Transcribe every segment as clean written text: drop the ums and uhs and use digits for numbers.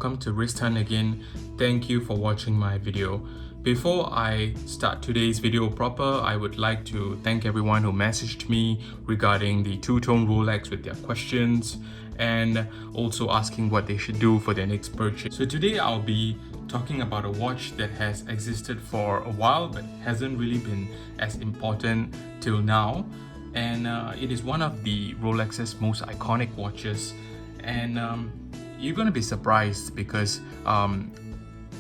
Welcome to Wristhunt again. Thank you for watching my video. Before I start today's video proper, I would like to thank everyone who messaged me regarding the two-tone Rolex with their questions and also asking what they should do for their next purchase. So today I'll be talking about a watch that has existed for a while but hasn't really been as important till now, and it is one of the Rolex's most iconic watches, and you're going to be surprised because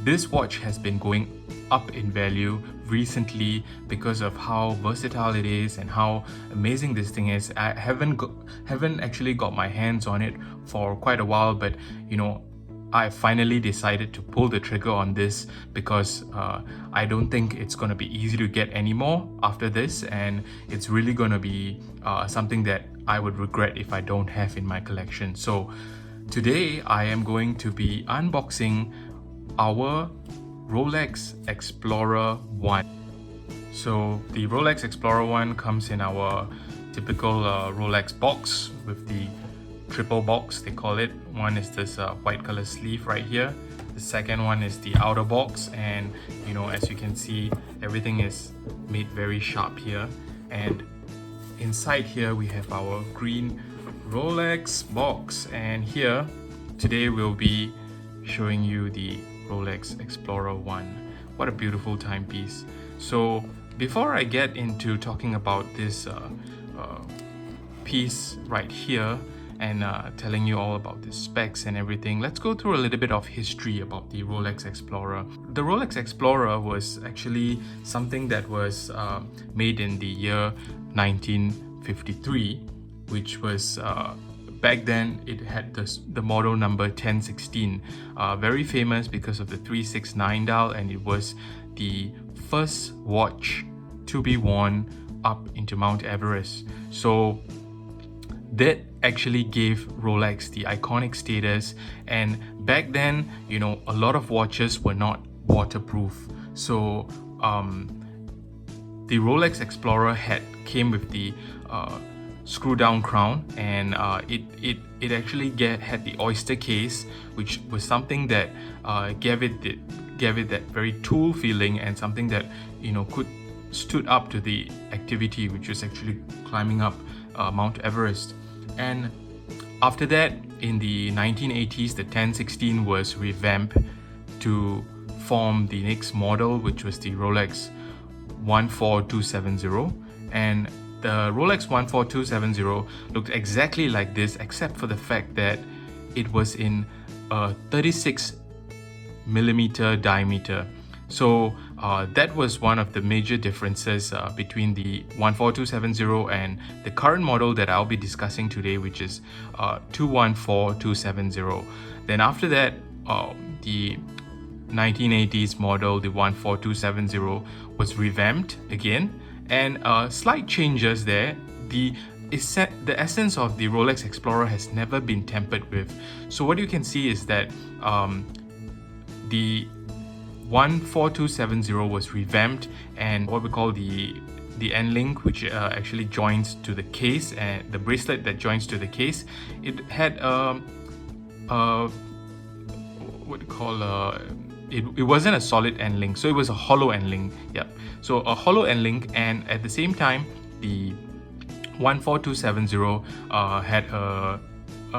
this watch has been going up in value recently because of how versatile it is and how amazing this thing is. I haven't actually got my hands on it for quite a while, but I finally decided to pull the trigger on this because I don't think it's going to be easy to get anymore after this, and it's really going to be something that I would regret if I don't have in my collection. So today I am going to be unboxing our Rolex Explorer 1. So the Rolex Explorer 1 comes in our typical Rolex box with the triple box, they call it. One is this white color sleeve right here. The second one is the outer box, and as you can see, everything is made very sharp here. And inside here we have our green Rolex box, and here today we'll be showing you the Rolex Explorer 1. What a beautiful timepiece. So before I get into talking about this piece right here and telling you all about the specs and everything, let's go through a little bit of history about the Rolex Explorer. The Rolex Explorer was actually something that was made in the year 1953, which was back then it had the model number 1016, very famous because of the 369 dial, and it was the first watch to be worn up into Mount Everest. So that actually gave Rolex the iconic status, and back then a lot of watches were not waterproof. So the Rolex Explorer came with the screw down crown, and it actually had the oyster case, which was something that gave it that very tool feeling, and something that stood up to the activity, which was actually climbing up Mount Everest. And after that, in the 1980s, the 1016 was revamped to form the next model, which was the Rolex 14270, and the Rolex 14270 looked exactly like this, except for the fact that it was in a 36mm diameter. So that was one of the major differences between the 14270 and the current model that I'll be discussing today, which is 214270. Then after that, the 1980s model, the 14270, was revamped again, and slight changes there. The essence of the Rolex Explorer has never been tampered with. So what you can see is that the 14270 was revamped, and what we call the end link, which actually joins to the case, and the bracelet that joins to the case, it had what you call it wasn't a solid end link, so it was a hollow end link. Yep. So a hollow end link, and at the same time, the 14270 had a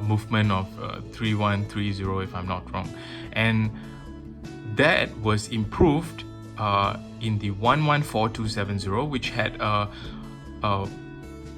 movement of 3130, if I'm not wrong, and that was improved in the 114270, which had a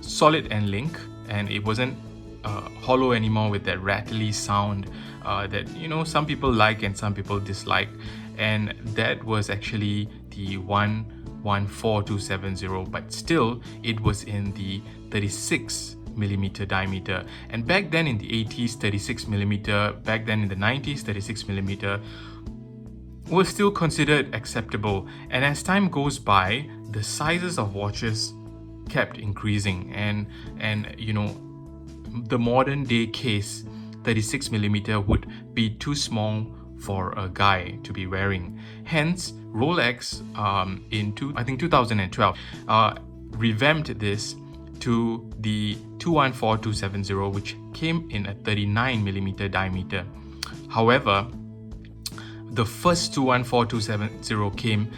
solid end link, and it wasn't hollow anymore with that rattly sound that some people like and some people dislike. And that was actually the 114270, but still it was in the 36mm diameter. And back then in the 80s, 36mm, back then in the 90s, 36mm was still considered acceptable. And as time goes by, the sizes of watches kept increasing, and the modern day case, 36mm, would be too small for a guy to be wearing. Hence, Rolex in 2012 revamped this to the 214270, which came in a 39mm diameter. However, the first 214270 came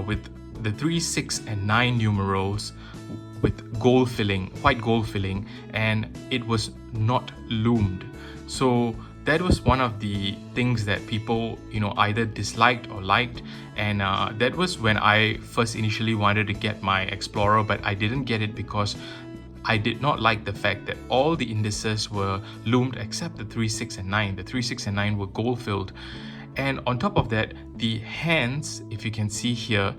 with the 3, 6, and 9 numerals with gold filling, white gold filling, and it was not loomed. So that was one of the things that people, either disliked or liked, and that was when I first initially wanted to get my Explorer, but I didn't get it because I did not like the fact that all the indices were loomed except the 3, 6, and 9. The 3, 6, and 9 were gold filled. And on top of that, the hands, if you can see here,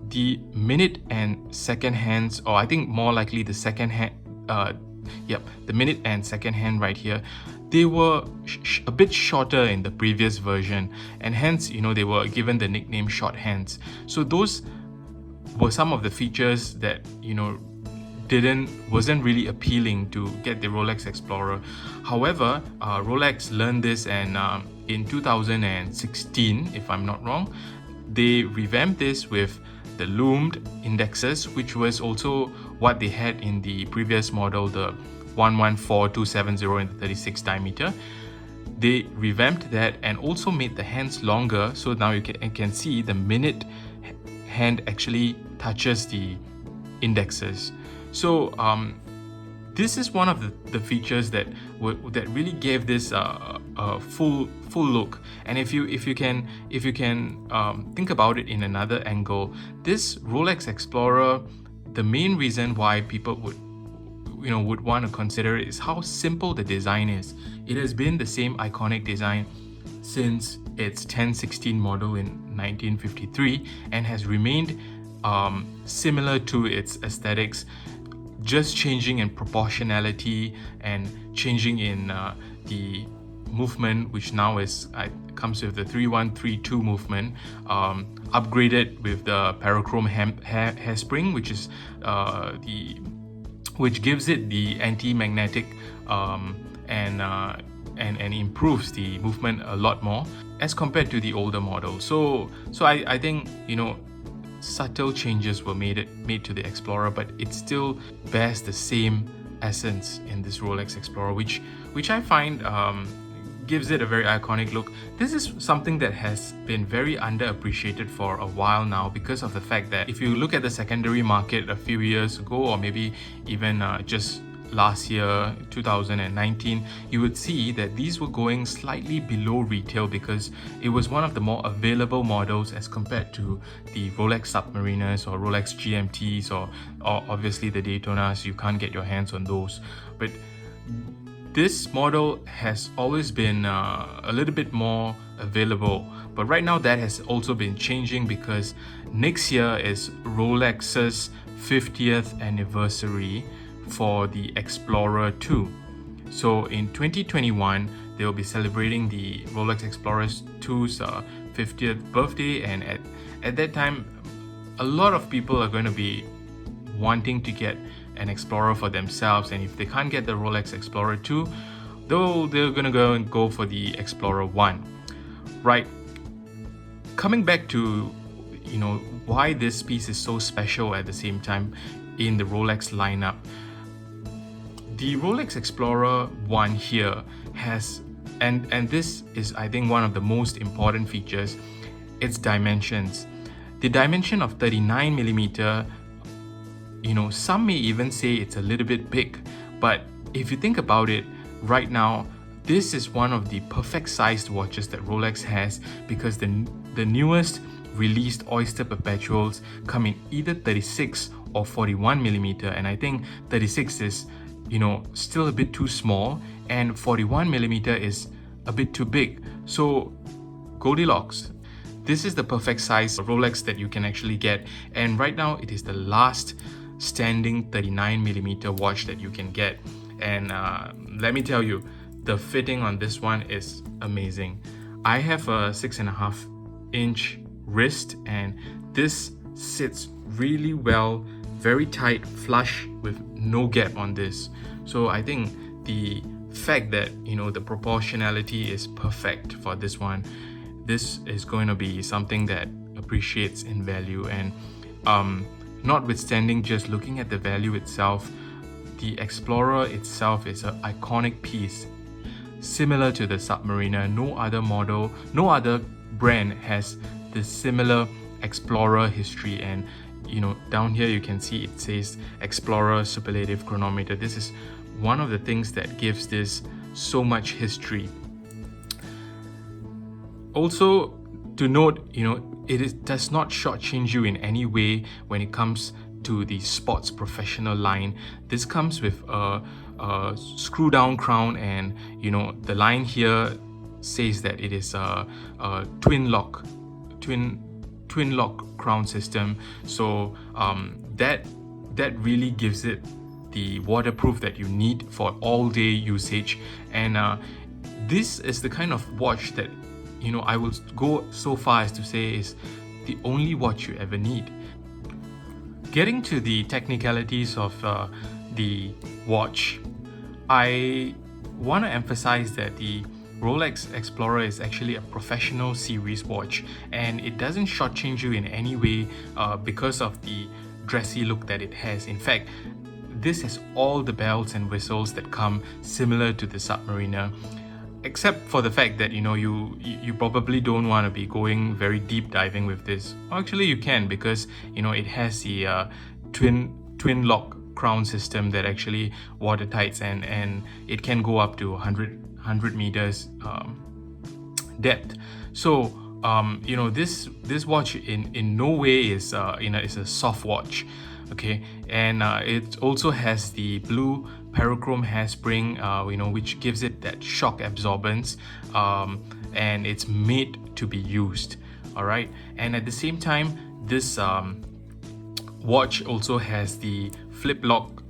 the minute and second hands, or I think more likely the second hand, the minute and second hand right here, they were a bit shorter in the previous version, and hence, they were given the nickname short hands. So those were some of the features that, wasn't really appealing to get the Rolex Explorer. However, Rolex learned this, and in 2016, if I'm not wrong, they revamped this with the loomed indexes, which was also what they had in the previous model, the 114270 in the 36 diameter. They revamped that and also made the hands longer, so now you can see the minute hand actually touches the indexes. So this is one of the features that really gave this a full look. And if you can think about it in another angle, this Rolex Explorer, the main reason why people would want to consider it is how simple the design is. It has been the same iconic design since its 1016 model in 1953 and has remained similar to its aesthetics, just changing in proportionality and changing in the movement, which now comes with the 3132 movement, upgraded with the parachrome hairspring, which gives it the anti-magnetic and improves the movement a lot more as compared to the older model. So I think subtle changes were made to the Explorer, but it still bears the same essence in this Rolex Explorer, which I find gives it a very iconic look. This is something that has been very underappreciated for a while now, because of the fact that if you look at the secondary market a few years ago, or maybe even just last year, 2019, you would see that these were going slightly below retail because it was one of the more available models as compared to the Rolex Submariners or Rolex GMTs or obviously the Daytonas. You can't get your hands on those. But this model has always been a little bit more available. But right now that has also been changing because next year is Rolex's 50th anniversary for the Explorer 2. So in 2021, they will be celebrating the Rolex Explorer 2's 50th birthday, and at that time, a lot of people are going to be wanting to get an Explorer for themselves, and if they can't get the Rolex Explorer 2, they're going to go for the Explorer 1. Right. Coming back to why this piece is so special at the same time in the Rolex lineup. The Rolex Explorer 1 here has, and this is I think one of the most important features, its dimensions. The dimension of 39mm, some may even say it's a little bit big, but if you think about it, right now, this is one of the perfect sized watches that Rolex has, because the newest released Oyster Perpetuals come in either 36 or 41mm, and I think 36 is still a bit too small, and 41mm is a bit too big. So Goldilocks. This is the perfect size Rolex that you can actually get, and right now it is the last standing 39mm watch that you can get. And let me tell you, the fitting on this one is amazing. I have a 6.5-inch wrist, and this sits really well, very tight, flush with no gap on this. So I think the fact that the proportionality is perfect for this one, this is going to be something that appreciates in value. And notwithstanding just looking at the value itself, the Explorer itself is an iconic piece. Similar to the Submariner, no other model, no other brand has the similar Explorer history. And down here you can see it says Explorer superlative chronometer. This is one of the things that gives this so much history. Also to note, does not shortchange you in any way when it comes to the sports professional line. This comes with a screw down crown, and the line here says that it is a twin lock crown system. So that really gives it the waterproof that you need for all day usage. And this is the kind of watch that I will go so far as to say is the only watch you ever need. Getting to the technicalities of the watch, I want to emphasize that the Rolex Explorer is actually a professional series watch, and it doesn't shortchange you in any way because of the dressy look that it has. In fact, this has all the bells and whistles that come similar to the Submariner, except for the fact that you probably don't want to be going very deep diving with this. Actually, you can, because it has the twin lock crown system that actually watertights, and it can go up to 100 meters depth. So this watch in no way is is a soft watch. Okay, and it also has the blue parachrome hairspring, which gives it that shock absorbance, and it's made to be used. All right, and at the same time, this watch also has the flip lock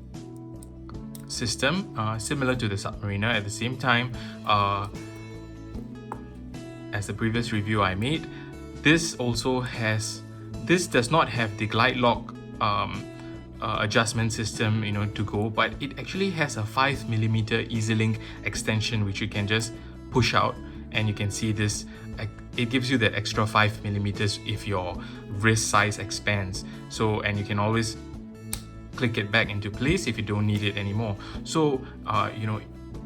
system, similar to the Submariner. At the same time, as the previous review I made, this does not have the glide lock adjustment system to go, but it actually has a 5mm EasyLink extension which you can just push out, and you can see this. It gives you that extra 5mm if your wrist size expands. So, and you can always click it back into place if you don't need it anymore. So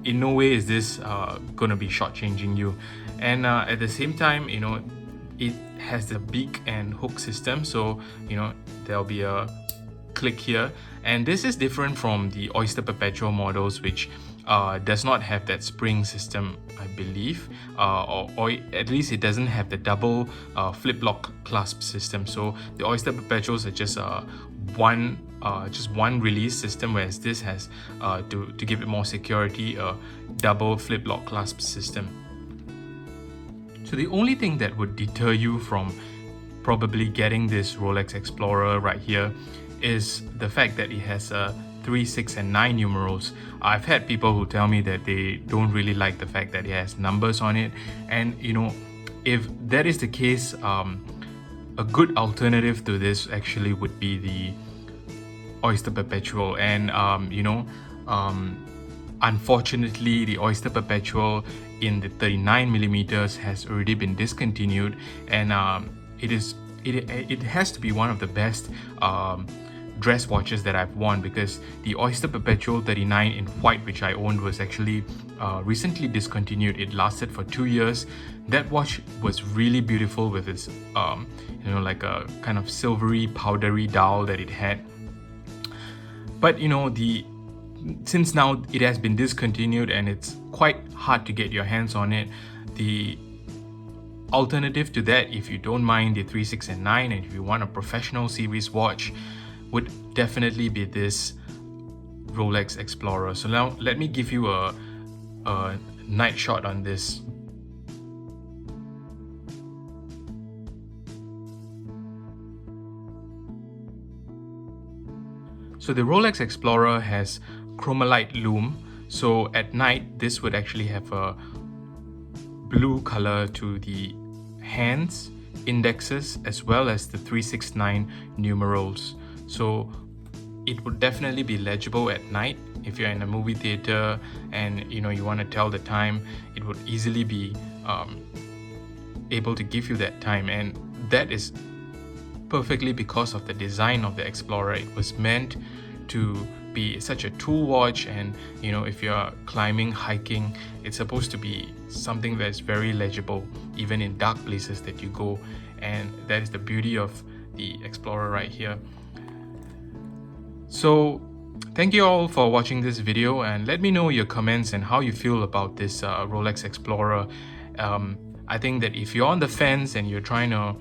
in no way is this gonna be shortchanging you. And at the same time, it has the beak and hook system, so there'll be a click here, and this is different from the Oyster Perpetual models, which does not have that spring system, I believe, or at least it doesn't have the double flip lock clasp system. So the Oyster Perpetuals are just one release system, whereas this has to give it more security, a double flip lock clasp system. So the only thing that would deter you from probably getting this Rolex Explorer right here is the fact that it has a 3, 6 and 9 numerals. I've had people who tell me that they don't really like the fact that it has numbers on it, and if that is the case, a good alternative to this actually would be the Oyster Perpetual. And unfortunately, the Oyster Perpetual in the 39mm has already been discontinued, and it has to be one of the best dress watches that I've worn, because the Oyster Perpetual 39 in white, which I owned, was actually recently discontinued. It lasted for 2 years. That watch was really beautiful with its like a kind of silvery powdery dial that it had. But since now it has been discontinued and it's quite hard to get your hands on it, the alternative to that, if you don't mind the 3, 6 and 9, and if you want a professional series watch, would definitely be this Rolex Explorer. So now let me give you a night shot on this. So the Rolex Explorer has Chromolite lume. So at night, this would actually have a blue color to the hands, indexes, as well as the 369 numerals. So it would definitely be legible at night. If you're in a movie theater and you want to tell the time, it would easily be able to give you that time. And that is perfectly because of the design of the Explorer. It was meant to be such a tool watch, and if you're climbing, hiking, it's supposed to be something that's very legible even in dark places that you go, and that is the beauty of the Explorer right here. So thank you all for watching this video, and let me know your comments and how you feel about this Rolex Explorer. I think that if you're on the fence and you're trying to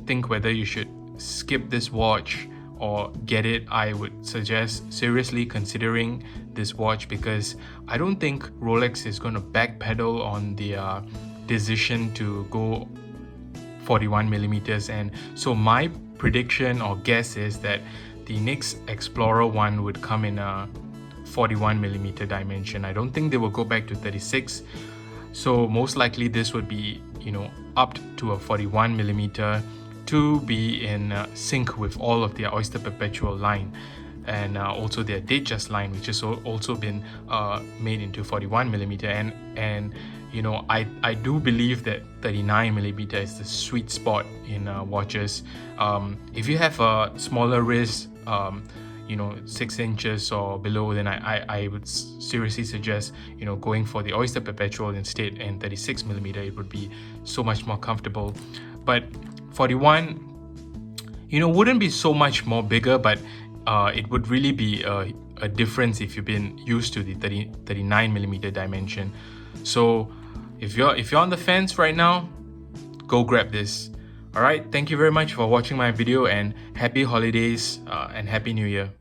think whether you should skip this watch or get it, I would suggest seriously considering this watch, because I don't think Rolex is going to backpedal on their decision to go 41 millimeters. And so my prediction or guess is that the next Explorer one would come in a 41 millimeter dimension. I don't think they will go back to 36. So most likely this would be, upped to a 41 millimeter to be in sync with all of their Oyster Perpetual line, and also their Datejust line, which has also been made into 41 millimeter. And I do believe that 39 millimeter is the sweet spot in watches. If you have a smaller wrist, 6 inches or below, then I would seriously suggest going for the Oyster Perpetual instead, and 36 millimeter. It would be so much more comfortable. But 41 wouldn't be so much more bigger, but it would really be a difference if you've been used to the 39 millimeter dimension. So if you're on the fence right now, go grab this. Alright, thank you very much for watching my video, and happy holidays and happy new year.